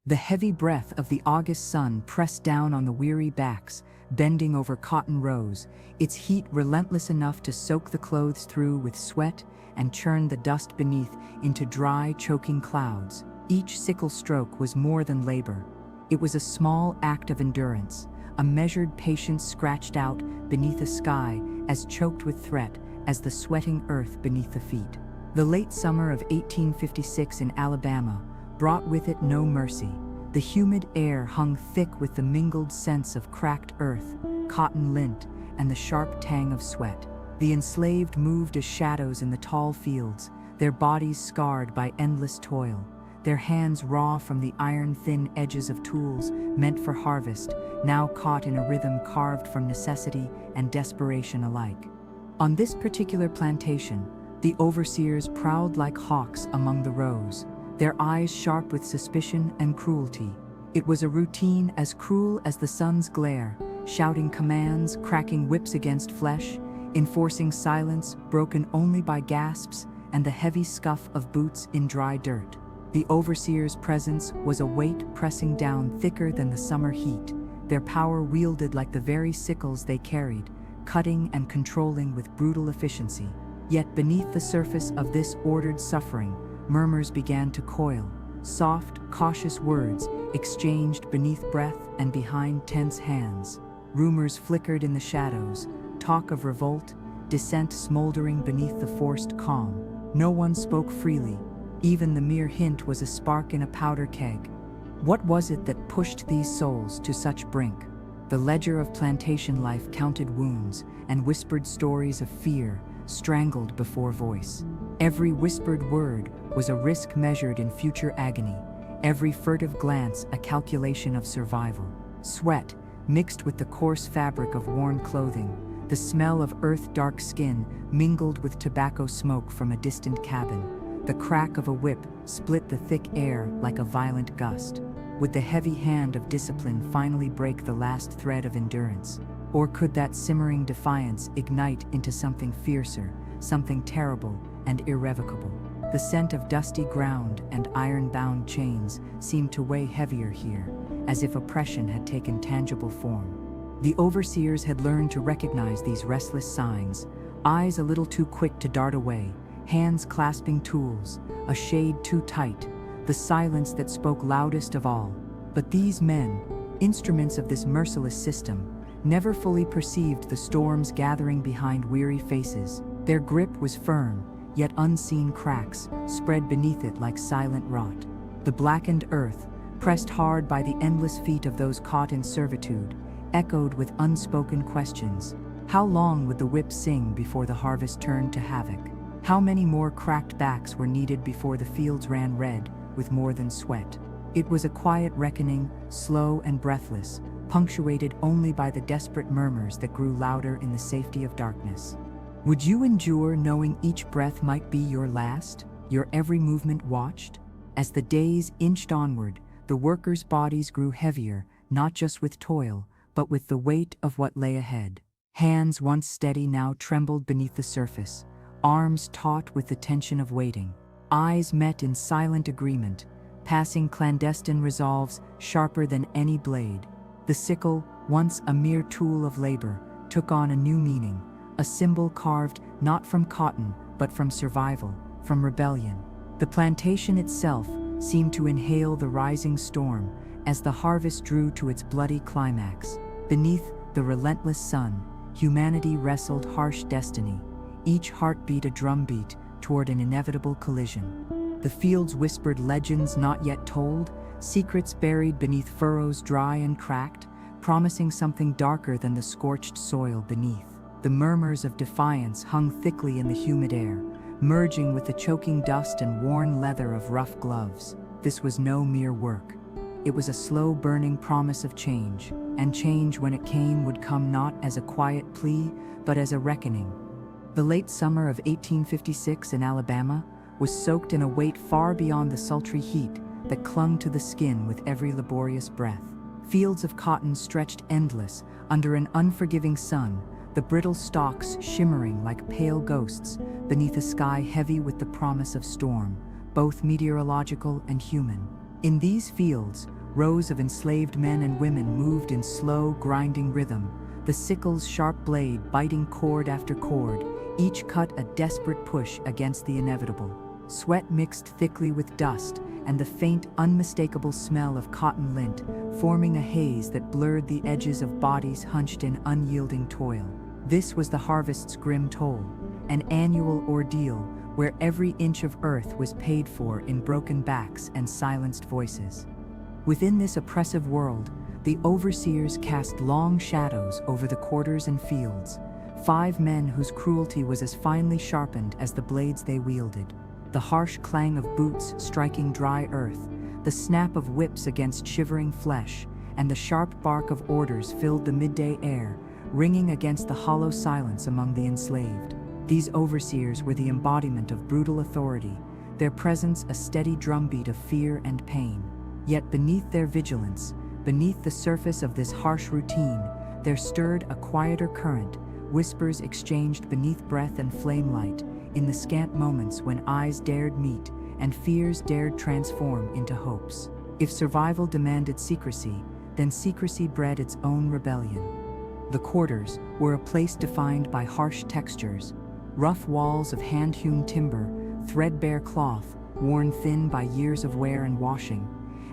The heavy breath of the August sun pressed down on the weary backs, bending over cotton rows, its heat relentless enough to soak the clothes through with sweat and churn the dust beneath into dry, choking clouds. Each sickle stroke was more than labor. It was a small act of endurance, a measured patience scratched out beneath a sky as choked with threat as the sweating earth beneath the feet. The late summer of 1856 in Alabama brought with it no mercy. The humid air hung thick with the mingled scents of cracked earth, cotton lint, and the sharp tang of sweat. The enslaved moved as shadows in the tall fields, their bodies scarred by endless toil, their hands raw from the iron-thin edges of tools meant for harvest, now caught in a rhythm carved from necessity and desperation alike. On this particular plantation, the overseers prowled like hawks among the rows, their eyes sharp with suspicion and cruelty. It was a routine as cruel as the sun's glare, shouting commands, cracking whips against flesh, enforcing silence broken only by gasps and the heavy scuff of boots in dry dirt. The overseer's presence was a weight pressing down thicker than the summer heat, their power wielded like the very sickles they carried, cutting and controlling with brutal efficiency. Yet beneath the surface of this ordered suffering, murmurs began to coil, soft, cautious words exchanged beneath breath and behind tense hands. Rumors flickered in the shadows, talk of revolt, dissent smoldering beneath the forced calm. No one spoke freely. Even the mere hint was a spark in a powder keg. What was it that pushed these souls to such brink? The ledger of plantation life counted wounds and whispered stories of fear, strangled before voice. Every whispered word was a risk measured in future agony, every furtive glance a calculation of survival. Sweat, mixed with the coarse fabric of worn clothing, the smell of earth-dark skin mingled with tobacco smoke from a distant cabin. The crack of a whip split the thick air like a violent gust. Would the heavy hand of discipline finally break the last thread of endurance? Or could that simmering defiance ignite into something fiercer, something terrible and irrevocable? The scent of dusty ground and iron-bound chains seemed to weigh heavier here, as if oppression had taken tangible form. The overseers had learned to recognize these restless signs, eyes a little too quick to dart away, hands clasping tools, a shade too tight, the silence that spoke loudest of all. But these men, instruments of this merciless system, never fully perceived the storms gathering behind weary faces. Their grip was firm, yet unseen cracks spread beneath it like silent rot. The blackened earth, pressed hard by the endless feet of those caught in servitude, echoed with unspoken questions. How long would the whip sing before the harvest turned to havoc? How many more cracked backs were needed before the fields ran red with more than sweat? It was a quiet reckoning, slow and breathless, punctuated only by the desperate murmurs that grew louder in the safety of darkness. Would you endure knowing each breath might be your last, your every movement watched? As the days inched onward, the workers' bodies grew heavier, not just with toil, but with the weight of what lay ahead. Hands once steady now trembled beneath the surface, arms taut with the tension of waiting. Eyes met in silent agreement, passing clandestine resolves sharper than any blade. The sickle, once a mere tool of labor, took on a new meaning, a symbol carved not from cotton, but from survival, from rebellion. The plantation itself seemed to inhale the rising storm as the harvest drew to its bloody climax. Beneath the relentless sun, humanity wrestled harsh destiny, each heartbeat a drumbeat toward an inevitable collision. The fields whispered legends not yet told, secrets buried beneath furrows dry and cracked, promising something darker than the scorched soil beneath. The murmurs of defiance hung thickly in the humid air, merging with the choking dust and worn leather of rough gloves. This was no mere work. It was a slow-burning promise of change, and change when it came would come not as a quiet plea, but as a reckoning. The late summer of 1856 in Alabama was soaked in a weight far beyond the sultry heat that clung to the skin with every laborious breath. Fields of cotton stretched endless under an unforgiving sun, the brittle stalks shimmering like pale ghosts beneath a sky heavy with the promise of storm, both meteorological and human. In these fields, rows of enslaved men and women moved in slow, grinding rhythm, the sickle's sharp blade biting cord after cord, each cut a desperate push against the inevitable. Sweat mixed thickly with dust, and the faint, unmistakable smell of cotton lint, forming a haze that blurred the edges of bodies hunched in unyielding toil. This was the harvest's grim toll, an annual ordeal where every inch of earth was paid for in broken backs and silenced voices. Within this oppressive world, the overseers cast long shadows over the quarters and fields, 5 men whose cruelty was as finely sharpened as the blades they wielded. The harsh clang of boots striking dry earth, the snap of whips against shivering flesh, and the sharp bark of orders filled the midday air, ringing against the hollow silence among the enslaved. These overseers were the embodiment of brutal authority, their presence a steady drumbeat of fear and pain. Yet beneath their vigilance, beneath the surface of this harsh routine, there stirred a quieter current, whispers exchanged beneath breath and flame light, in the scant moments when eyes dared meet and fears dared transform into hopes. If survival demanded secrecy, then secrecy bred its own rebellion. The quarters were a place defined by harsh textures, rough walls of hand-hewn timber, threadbare cloth, worn thin by years of wear and washing,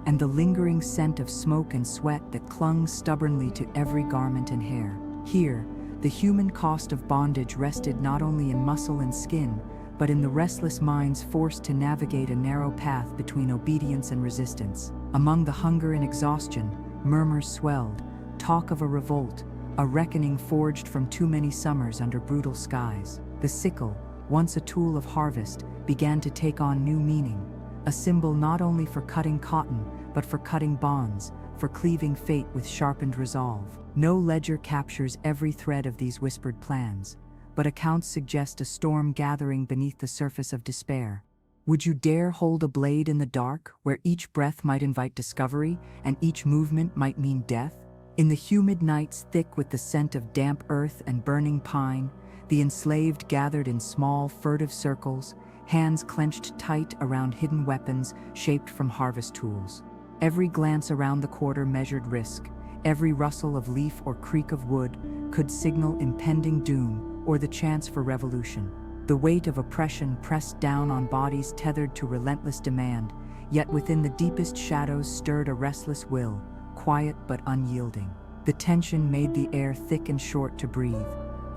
and the lingering scent of smoke and sweat that clung stubbornly to every garment and hair. Here, the human cost of bondage rested not only in muscle and skin, but in the restless minds forced to navigate a narrow path between obedience and resistance. Among the hunger and exhaustion, murmurs swelled, talk of a revolt, a reckoning forged from too many summers under brutal skies. The sickle, once a tool of harvest, began to take on new meaning, a symbol not only for cutting cotton, but for cutting bonds, for cleaving fate with sharpened resolve. No ledger captures every thread of these whispered plans, but accounts suggest a storm gathering beneath the surface of despair. Would you dare hold a blade in the dark, where each breath might invite discovery, and each movement might mean death? In the humid nights thick with the scent of damp earth and burning pine, the enslaved gathered in small, furtive circles, hands clenched tight around hidden weapons shaped from harvest tools. Every glance around the quarter measured risk. Every rustle of leaf or creak of wood could signal impending doom or the chance for revolution. The weight of oppression pressed down on bodies tethered to relentless demand, yet within the deepest shadows stirred a restless will, quiet but unyielding. The tension made the air thick and short to breathe,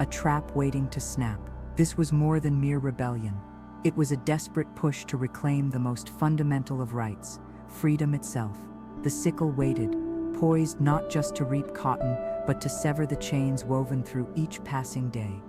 a trap waiting to snap. This was more than mere rebellion. It was a desperate push to reclaim the most fundamental of rights, freedom itself. The sickle waited, poised not just to reap cotton, but to sever the chains woven through each passing day.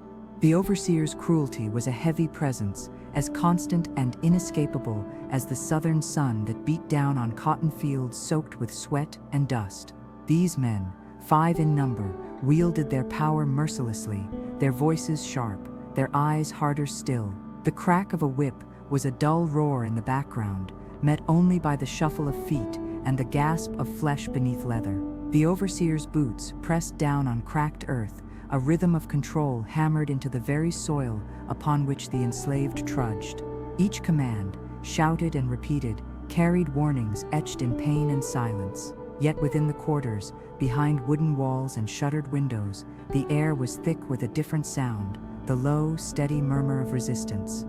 The overseer's cruelty was a heavy presence, as constant and inescapable as the southern sun that beat down on cotton fields soaked with sweat and dust. These men, 5 in number, wielded their power mercilessly, their voices sharp, their eyes harder still. The crack of a whip was a dull roar in the background, met only by the shuffle of feet and the gasp of flesh beneath leather. The overseer's boots pressed down on cracked earth, a rhythm of control hammered into the very soil upon which the enslaved trudged. Each command, shouted and repeated, carried warnings etched in pain and silence. Yet within the quarters, behind wooden walls and shuttered windows, the air was thick with a different sound, the low, steady murmur of resistance.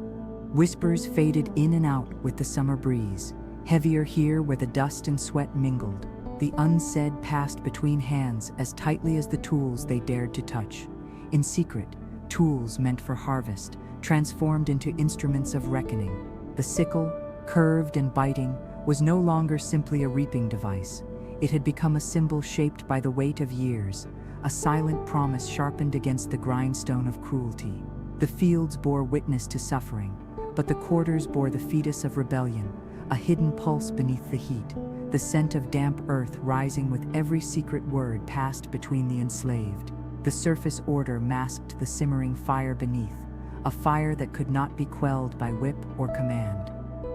Whispers faded in and out with the summer breeze, heavier here where the dust and sweat mingled. The unsaid passed between hands as tightly as the tools they dared to touch. In secret, tools meant for harvest, transformed into instruments of reckoning. The sickle, curved and biting, was no longer simply a reaping device. It had become a symbol shaped by the weight of years, a silent promise sharpened against the grindstone of cruelty. The fields bore witness to suffering, but the quarters bore the fetus of rebellion, a hidden pulse beneath the heat, the scent of damp earth rising with every secret word passed between the enslaved. The surface order masked the simmering fire beneath, a fire that could not be quelled by whip or command.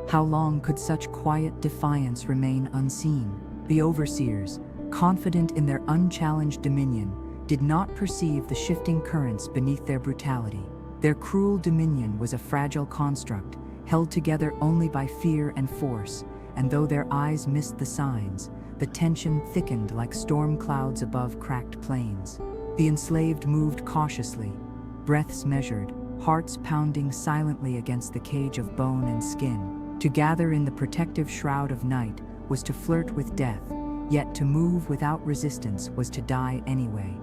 How long could such quiet defiance remain unseen? The overseers, confident in their unchallenged dominion, did not perceive the shifting currents beneath their brutality. Their cruel dominion was a fragile construct, held together only by fear and force, and though their eyes missed the signs, the tension thickened like storm clouds above cracked plains. The enslaved moved cautiously, breaths measured, hearts pounding silently against the cage of bone and skin. To gather in the protective shroud of night was to flirt with death, yet to move without resistance was to die anyway.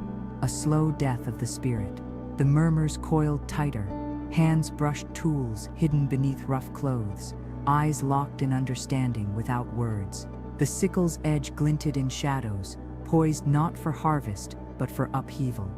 A slow death of the spirit. The murmurs coiled tighter, hands brushed tools hidden beneath rough clothes, eyes locked in understanding without words. The sickle's edge glinted in shadows, poised not for harvest, but for upheaval.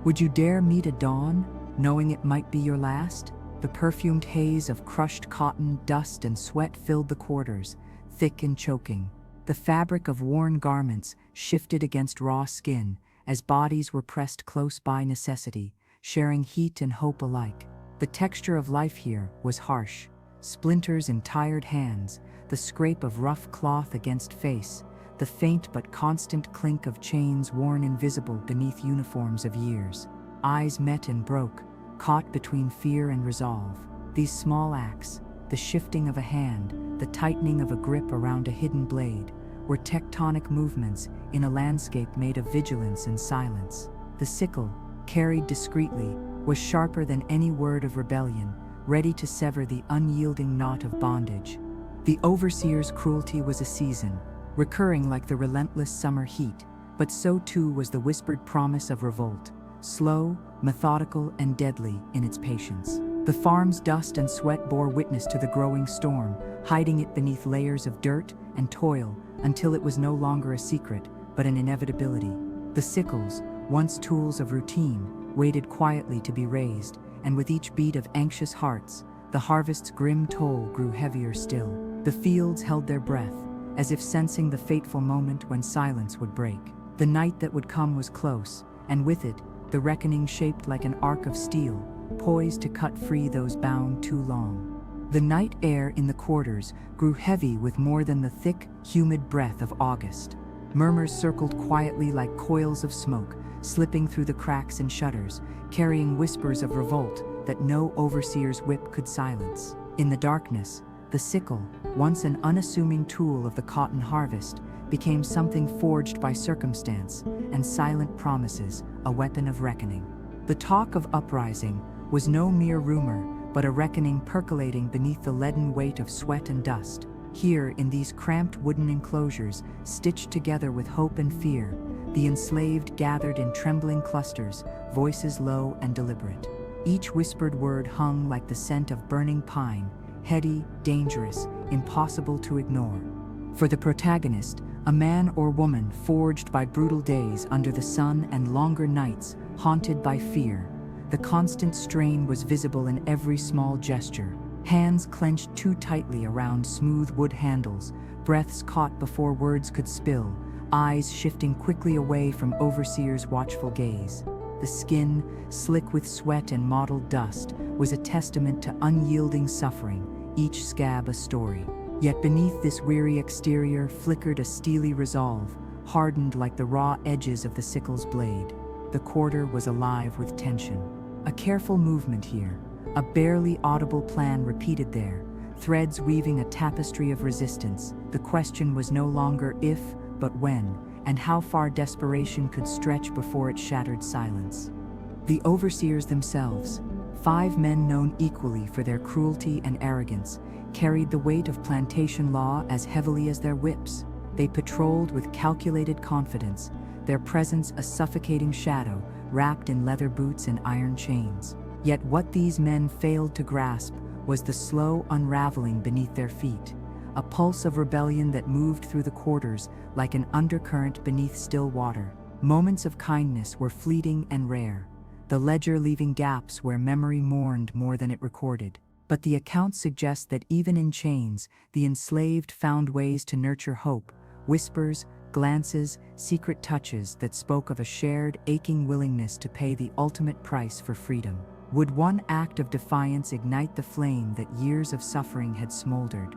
Would you dare meet a dawn, knowing it might be your last? The perfumed haze of crushed cotton, dust, and sweat filled the quarters, thick and choking. The fabric of worn garments shifted against raw skin as bodies were pressed close by necessity, sharing heat and hope alike. The texture of life here was harsh. Splinters in tired hands, the scrape of rough cloth against face, the faint but constant clink of chains worn invisible beneath uniforms of years. Eyes met and broke, caught between fear and resolve. These small acts, the shifting of a hand, the tightening of a grip around a hidden blade, were tectonic movements in a landscape made of vigilance and silence. The sickle, carried discreetly, was sharper than any word of rebellion, ready to sever the unyielding knot of bondage. The overseer's cruelty was a season, recurring like the relentless summer heat, but so too was the whispered promise of revolt, slow, methodical, and deadly in its patience. The farm's dust and sweat bore witness to the growing storm, hiding it beneath layers of dirt and toil until it was no longer a secret, but an inevitability. The sickles, once tools of routine, waited quietly to be raised, and with each beat of anxious hearts, the harvest's grim toll grew heavier still. The fields held their breath, as if sensing the fateful moment when silence would break. The night that would come was close, and with it, the reckoning shaped like an arc of steel, poised to cut free those bound too long. The night air in the quarters grew heavy with more than the thick, humid breath of August. Murmurs circled quietly like coils of smoke, slipping through the cracks and shutters, carrying whispers of revolt that no overseer's whip could silence. In the darkness, the sickle, once an unassuming tool of the cotton harvest, became something forged by circumstance and silent promises, a weapon of reckoning. The talk of uprising was no mere rumor, but a reckoning percolating beneath the leaden weight of sweat and dust. Here, in these cramped wooden enclosures, stitched together with hope and fear, the enslaved gathered in trembling clusters, voices low and deliberate. Each whispered word hung like the scent of burning pine, heady, dangerous, impossible to ignore. For the protagonist, a man or woman forged by brutal days under the sun and longer nights, haunted by fear, the constant strain was visible in every small gesture. Hands clenched too tightly around smooth wood handles, breaths caught before words could spill, eyes shifting quickly away from overseer's watchful gaze. The skin, slick with sweat and mottled dust, was a testament to unyielding suffering, each scab a story. Yet beneath this weary exterior flickered a steely resolve, hardened like the raw edges of the sickle's blade. The quarter was alive with tension. A careful movement here, a barely audible plan repeated there, threads weaving a tapestry of resistance. The question was no longer if, but when, and how far desperation could stretch before it shattered silence. The overseers themselves, 5 men known equally for their cruelty and arrogance, carried the weight of plantation law as heavily as their whips. They patrolled with calculated confidence, their presence a suffocating shadow, wrapped in leather boots and iron chains. Yet what these men failed to grasp was the slow unraveling beneath their feet, a pulse of rebellion that moved through the quarters like an undercurrent beneath still water. Moments of kindness were fleeting and rare, the ledger leaving gaps where memory mourned more than it recorded. But the account suggests that even in chains, the enslaved found ways to nurture hope, whispers, glances, secret touches that spoke of a shared, aching willingness to pay the ultimate price for freedom. Would one act of defiance ignite the flame that years of suffering had smoldered?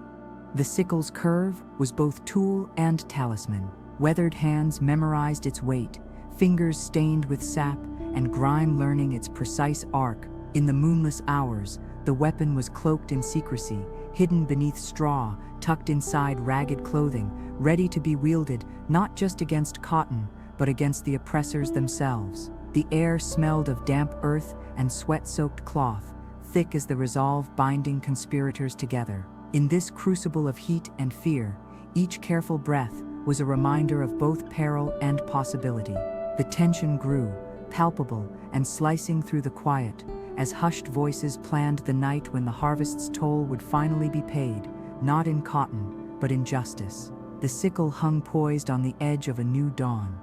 The sickle's curve was both tool and talisman. Weathered hands memorized its weight, fingers stained with sap, and grime learning its precise arc. In the moonless hours, the weapon was cloaked in secrecy, hidden beneath straw, tucked inside ragged clothing, ready to be wielded not just against cotton, but against the oppressors themselves. The air smelled of damp earth and sweat-soaked cloth, thick as the resolve binding conspirators together. In this crucible of heat and fear, each careful breath was a reminder of both peril and possibility. The tension grew, palpable and slicing through the quiet, as hushed voices planned the night when the harvest's toll would finally be paid, not in cotton, but in justice. The sickle hung poised on the edge of a new dawn.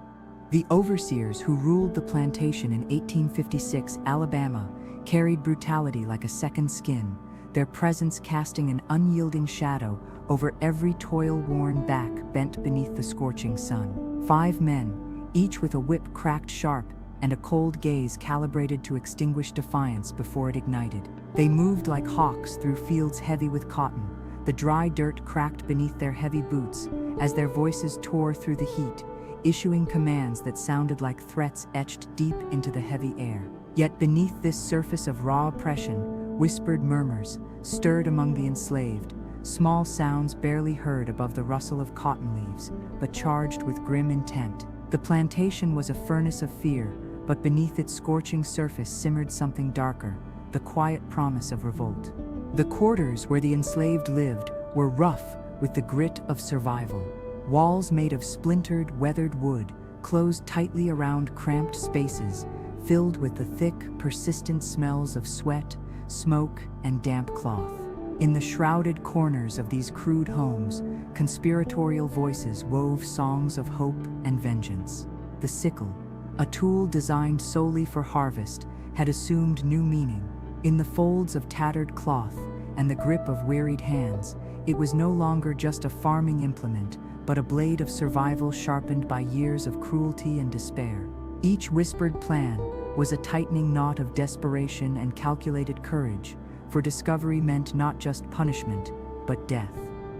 The overseers who ruled the plantation in 1856 Alabama carried brutality like a second skin, their presence casting an unyielding shadow over every toil-worn back bent beneath the scorching sun. 5 men, each with a whip cracked sharp and a cold gaze calibrated to extinguish defiance before it ignited. They moved like hawks through fields heavy with cotton, the dry dirt cracked beneath their heavy boots as their voices tore through the heat, issuing commands that sounded like threats etched deep into the heavy air. Yet beneath this surface of raw oppression, whispered murmurs stirred among the enslaved, small sounds barely heard above the rustle of cotton leaves, but charged with grim intent. The plantation was a furnace of fear, but beneath its scorching surface simmered something darker, the quiet promise of revolt. The quarters where the enslaved lived were rough with the grit of survival. Walls made of splintered, weathered wood closed tightly around cramped spaces, filled with the thick, persistent smells of sweat, smoke, and damp cloth. In the shrouded corners of these crude homes, conspiratorial voices wove songs of hope and vengeance. The sickle, a tool designed solely for harvest, had assumed new meaning. In the folds of tattered cloth and the grip of wearied hands, it was no longer just a farming implement, but a blade of survival sharpened by years of cruelty and despair. Each whispered plan was a tightening knot of desperation and calculated courage, for discovery meant not just punishment, but death.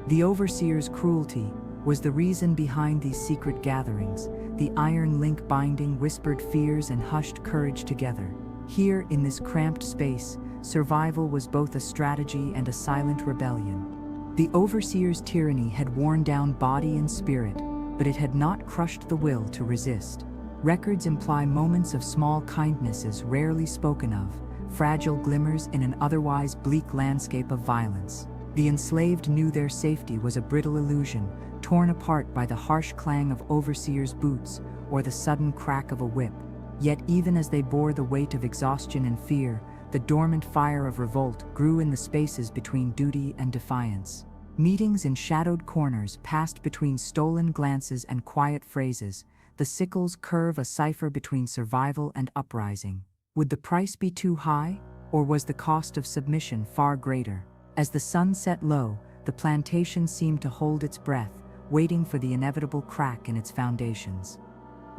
The overseer's cruelty was the reason behind these secret gatherings, the iron link binding whispered fears and hushed courage together. Here, in this cramped space, survival was both a strategy and a silent rebellion. The overseer's tyranny had worn down body and spirit, but it had not crushed the will to resist. Records imply moments of small kindnesses rarely spoken of, fragile glimmers in an otherwise bleak landscape of violence. The enslaved knew their safety was a brittle illusion, torn apart by the harsh clang of overseers' boots or the sudden crack of a whip. Yet even as they bore the weight of exhaustion and fear, the dormant fire of revolt grew in the spaces between duty and defiance. Meetings in shadowed corners passed between stolen glances and quiet phrases, the sickles curve a cipher between survival and uprising. Would the price be too high, or was the cost of submission far greater? As the sun set low, the plantation seemed to hold its breath, waiting for the inevitable crack in its foundations.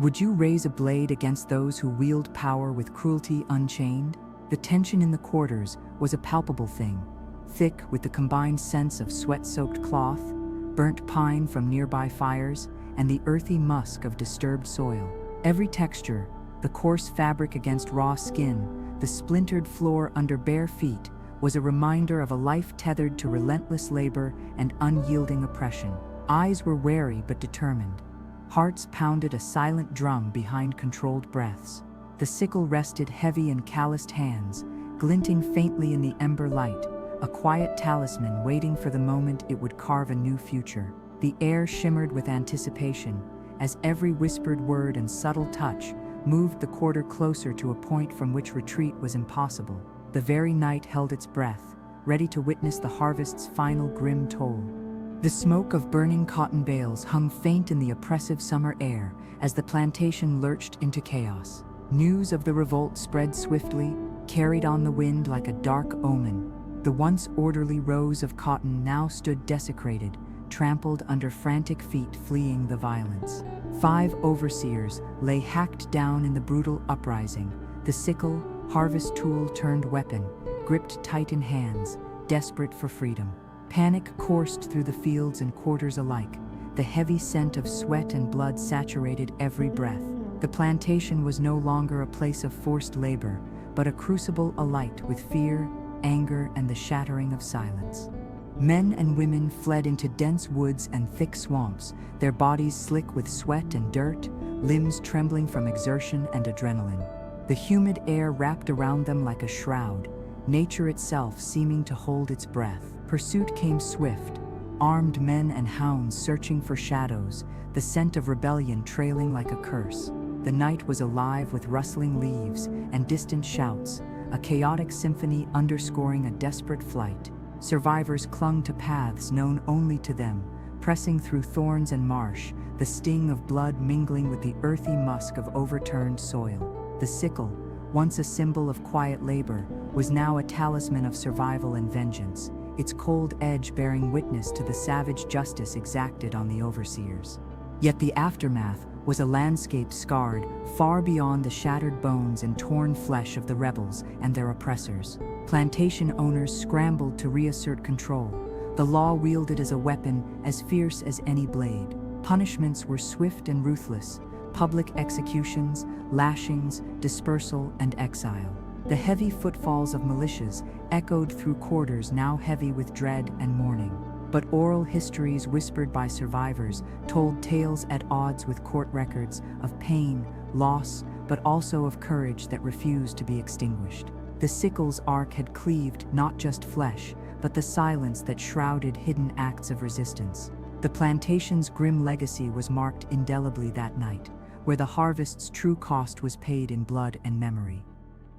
Would you raise a blade against those who wield power with cruelty unchained? The tension in the quarters was a palpable thing, thick with the combined sense of sweat-soaked cloth, burnt pine from nearby fires, and the earthy musk of disturbed soil. Every texture, the coarse fabric against raw skin, the splintered floor under bare feet, was a reminder of a life tethered to relentless labor and unyielding oppression. Eyes were wary but determined. Hearts pounded a silent drum behind controlled breaths. The sickle rested heavy in calloused hands, glinting faintly in the ember light, a quiet talisman waiting for the moment it would carve a new future. The air shimmered with anticipation, as every whispered word and subtle touch moved the quarter closer to a point from which retreat was impossible. The very night held its breath, ready to witness the harvest's final grim toll. The smoke of burning cotton bales hung faint in the oppressive summer air as the plantation lurched into chaos. News of the revolt spread swiftly, carried on the wind like a dark omen. The once orderly rows of cotton now stood desecrated, trampled under frantic feet fleeing the violence. 5 overseers lay hacked down in the brutal uprising, the sickle, harvest tool turned weapon, gripped tight in hands, desperate for freedom. Panic coursed through the fields and quarters alike. The heavy scent of sweat and blood saturated every breath. The plantation was no longer a place of forced labor, but a crucible alight with fear, anger, and the shattering of silence. Men and women fled into dense woods and thick swamps, their bodies slick with sweat and dirt, limbs trembling from exertion and adrenaline. The humid air wrapped around them like a shroud, nature itself seeming to hold its breath. Pursuit came swift, armed men and hounds searching for shadows, the scent of rebellion trailing like a curse. The night was alive with rustling leaves and distant shouts, a chaotic symphony underscoring a desperate flight. Survivors clung to paths known only to them, pressing through thorns and marsh, the sting of blood mingling with the earthy musk of overturned soil. The sickle, once a symbol of quiet labor, was now a talisman of survival and vengeance, its cold edge bearing witness to the savage justice exacted on the overseers. Yet the aftermath was a landscape scarred far beyond the shattered bones and torn flesh of the rebels and their oppressors. Plantation owners scrambled to reassert control, the law wielded as a weapon as fierce as any blade. Punishments were swift and ruthless, public executions, lashings, dispersal, and exile. The heavy footfalls of militias echoed through quarters now heavy with dread and mourning. But oral histories whispered by survivors told tales at odds with court records of pain, loss, but also of courage that refused to be extinguished. The sickle's arc had cleaved not just flesh, but the silence that shrouded hidden acts of resistance. The plantation's grim legacy was marked indelibly that night, where the harvest's true cost was paid in blood and memory.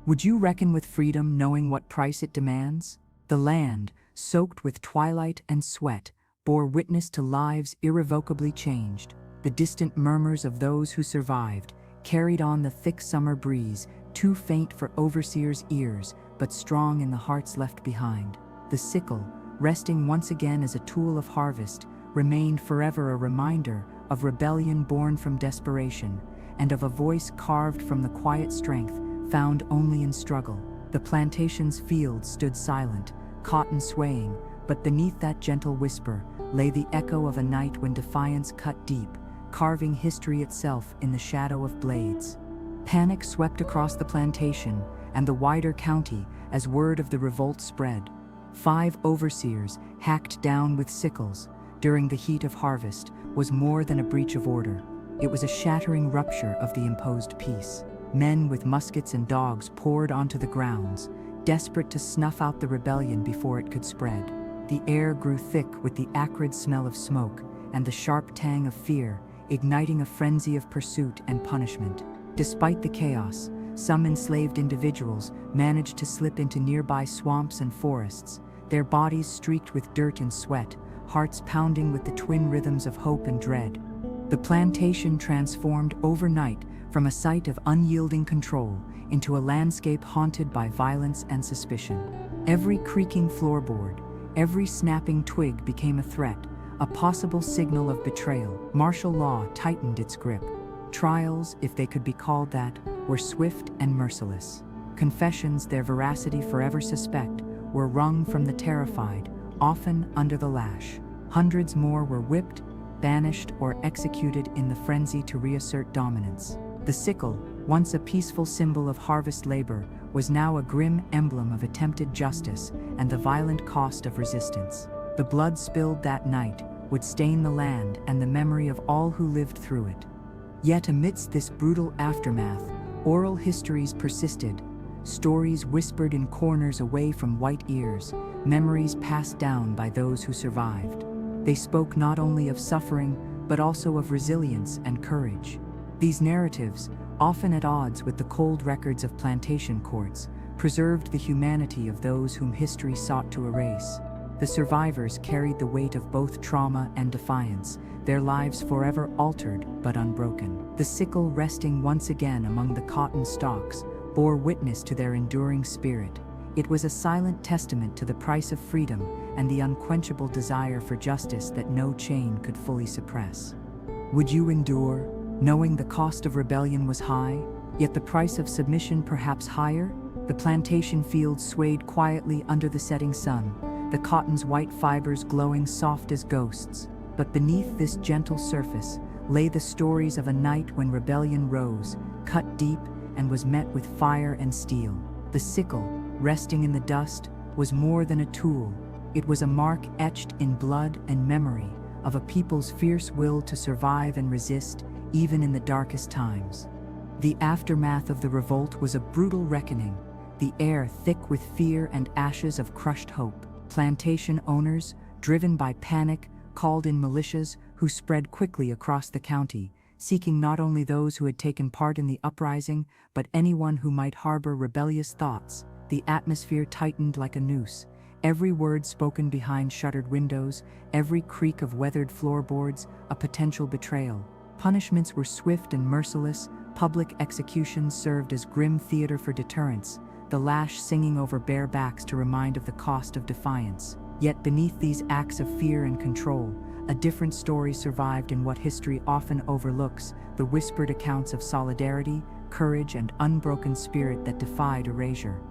Would you reckon with freedom knowing what price it demands? The land, soaked with twilight and sweat, bore witness to lives irrevocably changed. The distant murmurs of those who survived carried on the thick summer breeze, too faint for overseers' ears, but strong in the hearts left behind. The sickle, resting once again as a tool of harvest, remained forever a reminder of rebellion born from desperation, and of a voice carved from the quiet strength found only in struggle. The plantation's fields stood silent, cotton swaying, but beneath that gentle whisper lay the echo of a night when defiance cut deep, carving history itself in the shadow of blades. Panic swept across the plantation and the wider county as word of the revolt spread. 5 overseers, hacked down with sickles during the heat of harvest, was more than a breach of order. It was a shattering rupture of the imposed peace. Men with muskets and dogs poured onto the grounds, desperate to snuff out the rebellion before it could spread. The air grew thick with the acrid smell of smoke and the sharp tang of fear, igniting a frenzy of pursuit and punishment. Despite the chaos, some enslaved individuals managed to slip into nearby swamps and forests, their bodies streaked with dirt and sweat, hearts pounding with the twin rhythms of hope and dread. The plantation transformed overnight from a site of unyielding control into a landscape haunted by violence and suspicion. Every creaking floorboard, every snapping twig became a threat, a possible signal of betrayal. Martial law tightened its grip. Trials, if they could be called that, were swift and merciless. Confessions, their veracity forever suspect, were wrung from the terrified, often under the lash. Hundreds more were whipped, banished, or executed in the frenzy to reassert dominance. The sickle, once a peaceful symbol of harvest labor, was now a grim emblem of attempted justice and the violent cost of resistance. The blood spilled that night would stain the land and the memory of all who lived through it. Yet amidst this brutal aftermath, oral histories persisted, stories whispered in corners away from white ears, memories passed down by those who survived. They spoke not only of suffering, but also of resilience and courage. These narratives, often at odds with the cold records of plantation courts, preserved the humanity of those whom history sought to erase. The survivors carried the weight of both trauma and defiance, their lives forever altered but unbroken. The sickle, resting once again among the cotton stalks, bore witness to their enduring spirit. It was a silent testament to the price of freedom and the unquenchable desire for justice that no chain could fully suppress. Would you endure, knowing the cost of rebellion was high, yet the price of submission perhaps higher? The plantation fields swayed quietly under the setting sun, the cotton's white fibers glowing soft as ghosts. But beneath this gentle surface lay the stories of a night when rebellion rose, cut deep, and was met with fire and steel. The sickle, resting in the dust, was more than a tool. It was a mark etched in blood and memory of a people's fierce will to survive and resist, even in the darkest times. The aftermath of the revolt was a brutal reckoning, the air thick with fear and ashes of crushed hope. Plantation owners, driven by panic, called in militias who spread quickly across the county, seeking not only those who had taken part in the uprising, but anyone who might harbor rebellious thoughts. The atmosphere tightened like a noose, every word spoken behind shuttered windows, every creak of weathered floorboards, a potential betrayal. Punishments were swift and merciless, public executions served as grim theater for deterrence, the lash singing over bare backs to remind of the cost of defiance. Yet beneath these acts of fear and control, a different story survived in what history often overlooks, the whispered accounts of solidarity, courage, and unbroken spirit that defied erasure.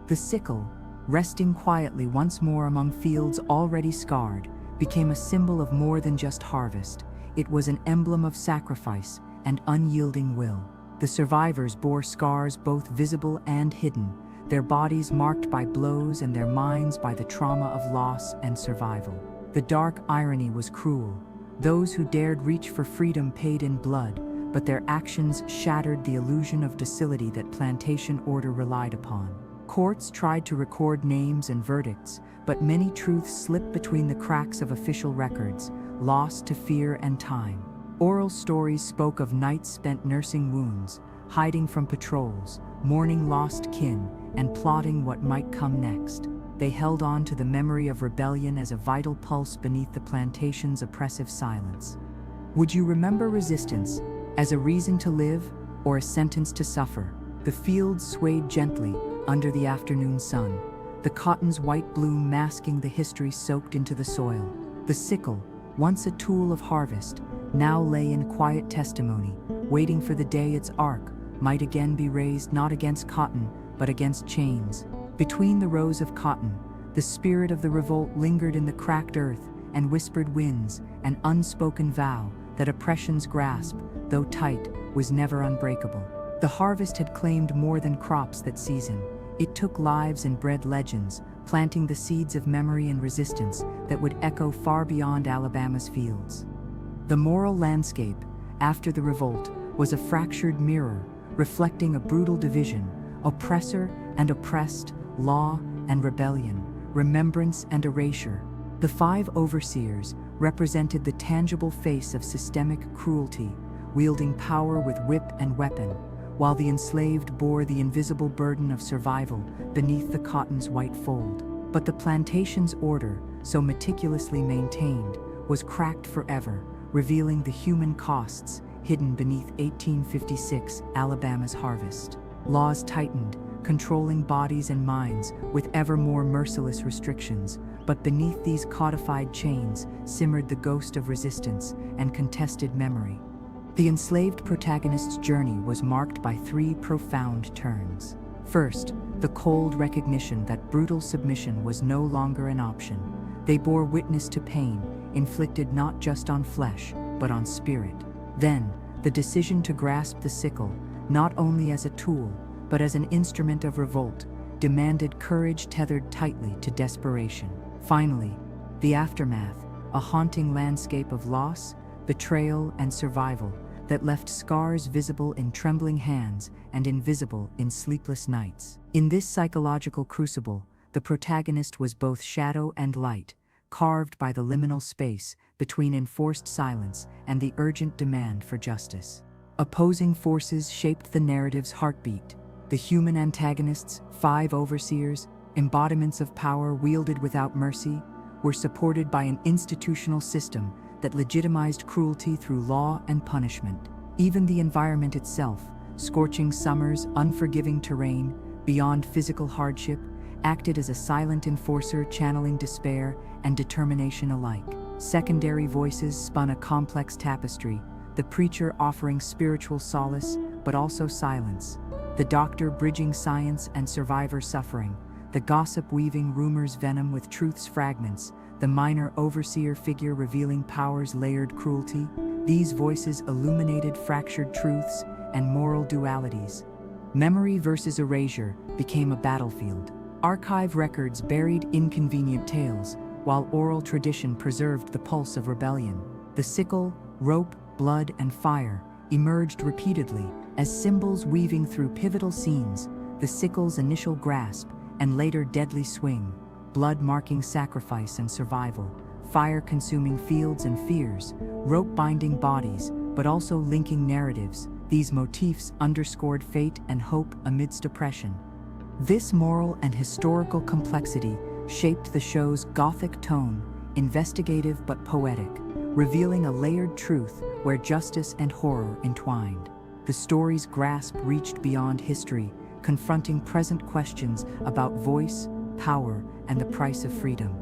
The sickle, resting quietly once more among fields already scarred, became a symbol of more than just harvest. It was an emblem of sacrifice and unyielding will. The survivors bore scars both visible and hidden, their bodies marked by blows and their minds by the trauma of loss and survival. The dark irony was cruel. Those who dared reach for freedom paid in blood, but their actions shattered the illusion of docility that plantation order relied upon. Courts tried to record names and verdicts, but many truths slipped between the cracks of official records, lost to fear and time. Oral stories spoke of nights spent nursing wounds, hiding from patrols, mourning lost kin, and plotting what might come next. They held on to the memory of rebellion as a vital pulse beneath the plantation's oppressive silence. Would you remember resistance as a reason to live or a sentence to suffer? The fields swayed gently under the afternoon sun, the cotton's white bloom masking the history soaked into the soil. The sickle, once a tool of harvest, now lay in quiet testimony, waiting for the day its arc might again be raised not against cotton, but against chains. Between the rows of cotton, the spirit of the revolt lingered in the cracked earth and whispered winds, an unspoken vow that oppression's grasp, though tight, was never unbreakable. The harvest had claimed more than crops that season. It took lives and bred legends, planting the seeds of memory and resistance that would echo far beyond Alabama's fields. The moral landscape, after the revolt, was a fractured mirror, reflecting a brutal division, oppressor and oppressed, law and rebellion, remembrance and erasure. The 5 overseers represented the tangible face of systemic cruelty, wielding power with whip and weapon, while the enslaved bore the invisible burden of survival beneath the cotton's white fold. But the plantation's order, so meticulously maintained, was cracked forever, revealing the human costs hidden beneath 1856 Alabama's harvest. Laws tightened, controlling bodies and minds with ever more merciless restrictions, but beneath these codified chains simmered the ghost of resistance and contested memory. The enslaved protagonist's journey was marked by 3 profound turns. First, the cold recognition that brutal submission was no longer an option. They bore witness to pain, inflicted not just on flesh, but on spirit. Then, the decision to grasp the sickle, not only as a tool, but as an instrument of revolt, demanded courage tethered tightly to desperation. Finally, the aftermath, a haunting landscape of loss, betrayal, and survival that left scars visible in trembling hands and invisible in sleepless nights. In this psychological crucible, the protagonist was both shadow and light, carved by the liminal space between enforced silence and the urgent demand for justice. Opposing forces shaped the narrative's heartbeat. The human antagonists, 5 overseers, embodiments of power wielded without mercy, were supported by an institutional system that legitimized cruelty through law and punishment. Even the environment itself, scorching summers, unforgiving terrain, beyond physical hardship, acted as a silent enforcer channeling despair and determination alike. Secondary voices spun a complex tapestry, the preacher offering spiritual solace, but also silence, the doctor bridging science and survivor suffering, the gossip weaving rumors' venom with truth's fragments, the minor overseer figure revealing power's layered cruelty. These voices illuminated fractured truths and moral dualities. Memory versus erasure became a battlefield. Archive records buried inconvenient tales, while oral tradition preserved the pulse of rebellion. The sickle, rope, blood, and fire emerged repeatedly as symbols weaving through pivotal scenes, the sickle's initial grasp and later deadly swing, blood marking sacrifice and survival, fire consuming fields and fears, rope binding bodies, but also linking narratives. These motifs underscored fate and hope amidst oppression. This moral and historical complexity shaped the show's Gothic tone, investigative but poetic, revealing a layered truth where justice and horror entwined. The story's grasp reached beyond history, confronting present questions about voice, power, and the price of freedom.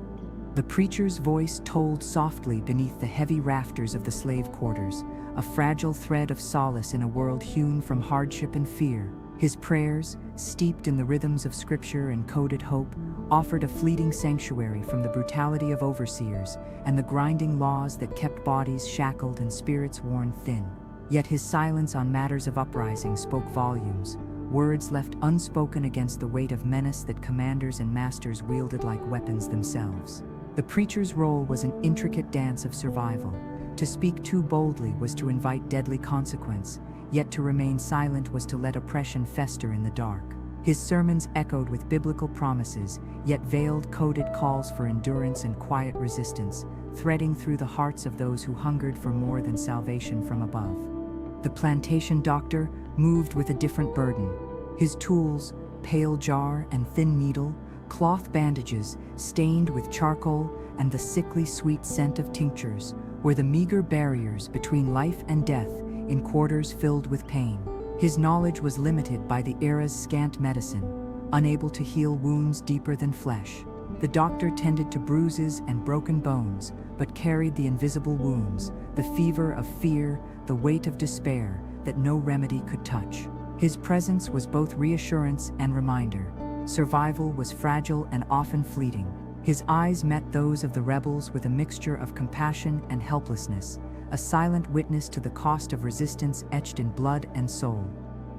The preacher's voice tolled softly beneath the heavy rafters of the slave quarters, a fragile thread of solace in a world hewn from hardship and fear. His prayers, steeped in the rhythms of scripture and coded hope, offered a fleeting sanctuary from the brutality of overseers and the grinding laws that kept bodies shackled and spirits worn thin. Yet his silence on matters of uprising spoke volumes, words left unspoken against the weight of menace that commanders and masters wielded like weapons themselves. The preacher's role was an intricate dance of survival. To speak too boldly was to invite deadly consequence, yet to remain silent was to let oppression fester in the dark. His sermons echoed with biblical promises, yet veiled coded calls for endurance and quiet resistance, threading through the hearts of those who hungered for more than salvation from above. The plantation doctor moved with a different burden. His tools, pale jar and thin needle, cloth bandages stained with charcoal, and the sickly sweet scent of tinctures were the meager barriers between life and death in quarters filled with pain. His knowledge was limited by the era's scant medicine, unable to heal wounds deeper than flesh. The doctor tended to bruises and broken bones, but carried the invisible wounds, the fever of fear, the weight of despair that no remedy could touch. His presence was both reassurance and reminder. Survival was fragile and often fleeting. His eyes met those of the rebels with a mixture of compassion and helplessness, a silent witness to the cost of resistance etched in blood and soul.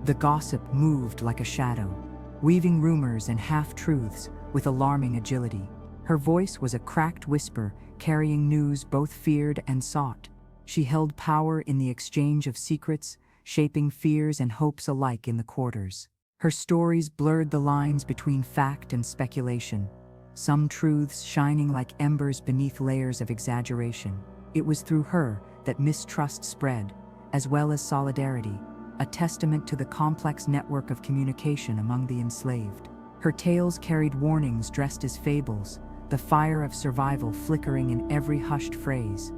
The gossip moved like a shadow, weaving rumors and half-truths with alarming agility. Her voice was a cracked whisper, carrying news both feared and sought. She held power in the exchange of secrets, shaping fears and hopes alike in the quarters. Her stories blurred the lines between fact and speculation, some truths shining like embers beneath layers of exaggeration. It was through her that mistrust spread, as well as solidarity, a testament to the complex network of communication among the enslaved. Her tales carried warnings dressed as fables, the fire of survival flickering in every hushed phrase.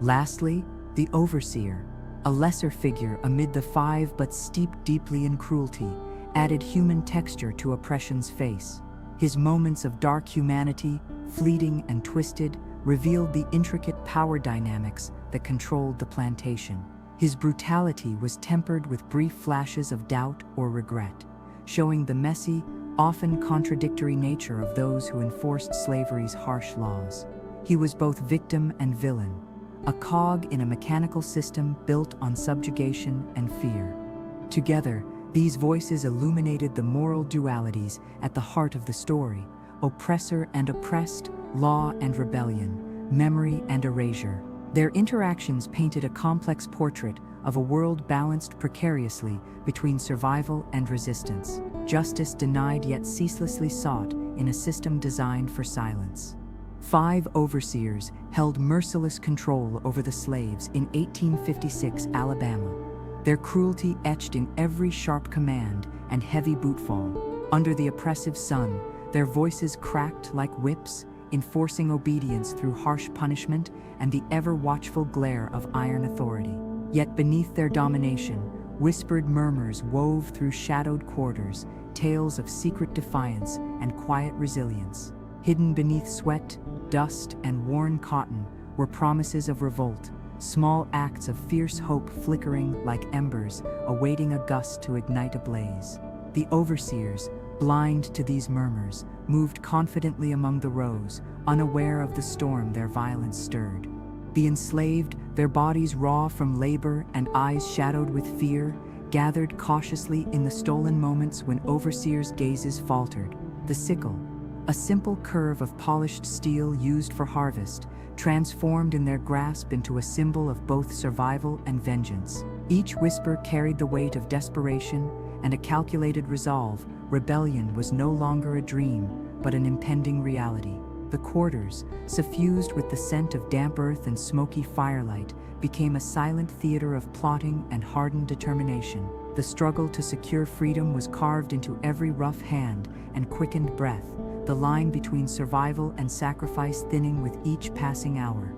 Lastly, the overseer, a lesser figure amid the five but steeped deeply in cruelty, added human texture to oppression's face. His moments of dark humanity, fleeting and twisted, revealed the intricate power dynamics that controlled the plantation. His brutality was tempered with brief flashes of doubt or regret, showing the messy, often contradictory nature of those who enforced slavery's harsh laws. He was both victim and villain, a cog in a mechanical system built on subjugation and fear. Together, these voices illuminated the moral dualities at the heart of the story: oppressor and oppressed, law and rebellion, memory and erasure. Their interactions painted a complex portrait of a world balanced precariously between survival and resistance, justice denied yet ceaselessly sought in a system designed for silence. 5 overseers held merciless control over the slaves in 1856 Alabama, their cruelty etched in every sharp command and heavy bootfall. Under the oppressive sun, their voices cracked like whips, enforcing obedience through harsh punishment and the ever-watchful glare of iron authority. Yet beneath their domination, whispered murmurs wove through shadowed quarters, tales of secret defiance and quiet resilience. Hidden beneath sweat, dust, and worn cotton were promises of revolt, small acts of fierce hope flickering like embers, awaiting a gust to ignite a blaze. The overseers, blind to these murmurs, moved confidently among the rows, unaware of the storm their violence stirred. The enslaved, their bodies raw from labor and eyes shadowed with fear, gathered cautiously in the stolen moments when overseers' gazes faltered. The sickle, a simple curve of polished steel used for harvest, transformed in their grasp into a symbol of both survival and vengeance. Each whisper carried the weight of desperation and a calculated resolve. Rebellion was no longer a dream, but an impending reality. The quarters, suffused with the scent of damp earth and smoky firelight, became a silent theater of plotting and hardened determination. The struggle to secure freedom was carved into every rough hand and quickened breath, the line between survival and sacrifice thinning with each passing hour.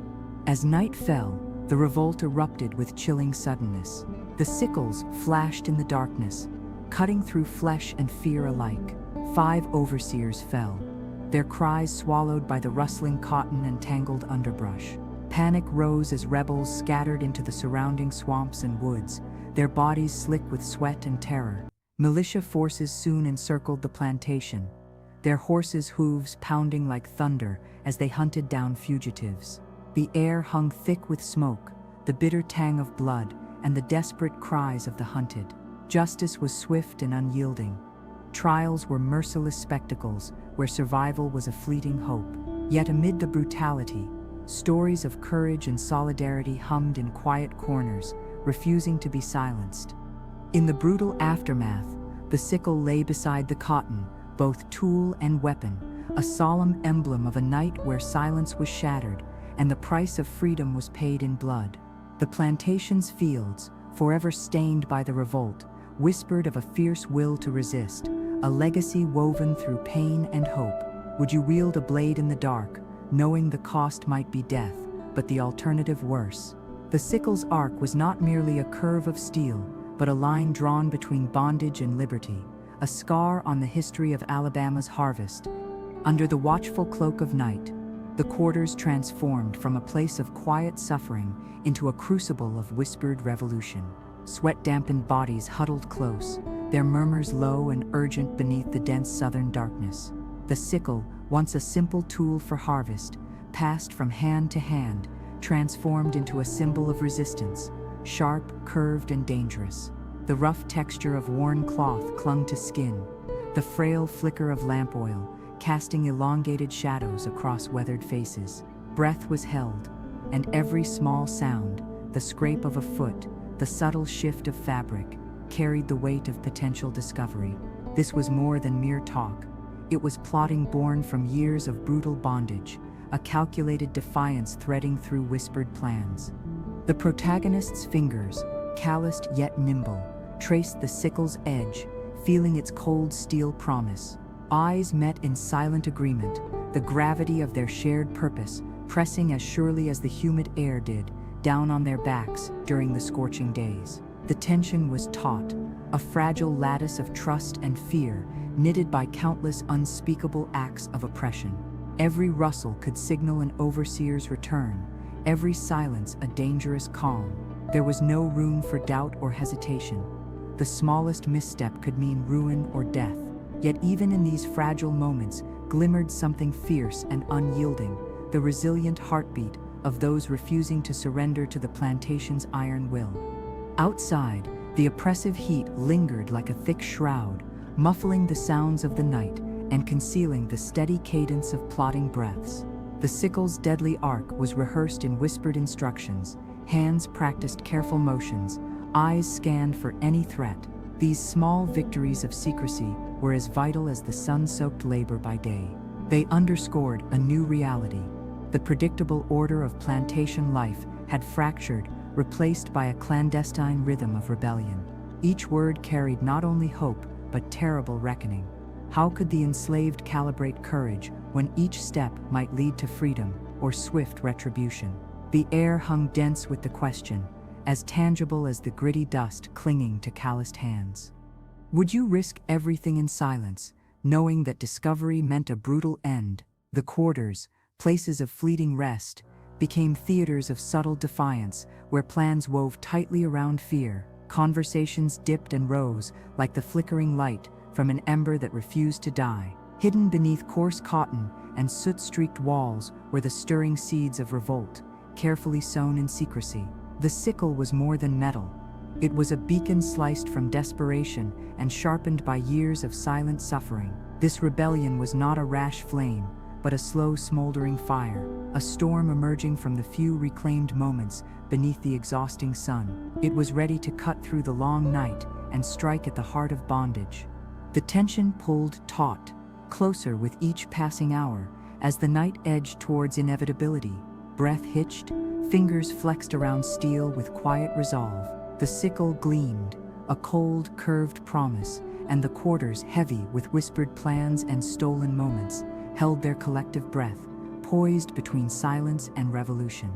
As night fell, the revolt erupted with chilling suddenness. The sickles flashed in the darkness, cutting through flesh and fear alike. 5 overseers fell, their cries swallowed by the rustling cotton and tangled underbrush. Panic rose as rebels scattered into the surrounding swamps and woods, their bodies slick with sweat and terror. Militia forces soon encircled the plantation, their horses' hooves pounding like thunder as they hunted down fugitives. The air hung thick with smoke, the bitter tang of blood, and the desperate cries of the hunted. Justice was swift and unyielding. Trials were merciless spectacles where survival was a fleeting hope. Yet amid the brutality, stories of courage and solidarity hummed in quiet corners, refusing to be silenced. In the brutal aftermath, the sickle lay beside the cotton, both tool and weapon, a solemn emblem of a night where silence was shattered and the price of freedom was paid in blood. The plantation's fields, forever stained by the revolt, whispered of a fierce will to resist, a legacy woven through pain and hope. Would you wield a blade in the dark, knowing the cost might be death, but the alternative worse? The sickle's arc was not merely a curve of steel, but a line drawn between bondage and liberty, a scar on the history of Alabama's harvest. Under the watchful cloak of night, the quarters transformed from a place of quiet suffering into a crucible of whispered revolution. Sweat-dampened bodies huddled close, their murmurs low and urgent beneath the dense southern darkness. The sickle, once a simple tool for harvest, passed from hand to hand, transformed into a symbol of resistance, sharp, curved, and dangerous. The rough texture of worn cloth clung to skin, the frail flicker of lamp oil casting elongated shadows across weathered faces. Breath was held, and every small sound, the scrape of a foot, the subtle shift of fabric, carried the weight of potential discovery. This was more than mere talk. It was plotting born from years of brutal bondage, a calculated defiance threading through whispered plans. The protagonist's fingers, calloused yet nimble, traced the sickle's edge, feeling its cold steel promise. Eyes met in silent agreement, the gravity of their shared purpose pressing as surely as the humid air did down on their backs during the scorching days. The tension was taut, a fragile lattice of trust and fear, knitted by countless unspeakable acts of oppression. Every rustle could signal an overseer's return, every silence a dangerous calm. There was no room for doubt or hesitation. The smallest misstep could mean ruin or death. Yet even in these fragile moments glimmered something fierce and unyielding, the resilient heartbeat of those refusing to surrender to the plantation's iron will. Outside, the oppressive heat lingered like a thick shroud, muffling the sounds of the night and concealing the steady cadence of plodding breaths. The sickle's deadly arc was rehearsed in whispered instructions, hands practiced careful motions, eyes scanned for any threat. These small victories of secrecy were as vital as the sun-soaked labor by day. They underscored a new reality. The predictable order of plantation life had fractured, replaced by a clandestine rhythm of rebellion. Each word carried not only hope, but terrible reckoning. How could the enslaved calibrate courage when each step might lead to freedom or swift retribution? The air hung dense with the question, as tangible as the gritty dust clinging to calloused hands. Would you risk everything in silence, knowing that discovery meant a brutal end? The quarters, places of fleeting rest, became theaters of subtle defiance, where plans wove tightly around fear. Conversations dipped and rose like the flickering light from an ember that refused to die. Hidden beneath coarse cotton and soot-streaked walls were the stirring seeds of revolt, carefully sown in secrecy. The sickle was more than metal. It was a beacon sliced from desperation and sharpened by years of silent suffering. This rebellion was not a rash flame, but a slow smoldering fire, a storm emerging from the few reclaimed moments beneath the exhausting sun. It was ready to cut through the long night and strike at the heart of bondage. The tension pulled taut, closer with each passing hour, as the night edged towards inevitability. Breath hitched, fingers flexed around steel with quiet resolve. The sickle gleamed, a cold, curved promise, and the quarters, heavy with whispered plans and stolen moments, held their collective breath, poised between silence and revolution.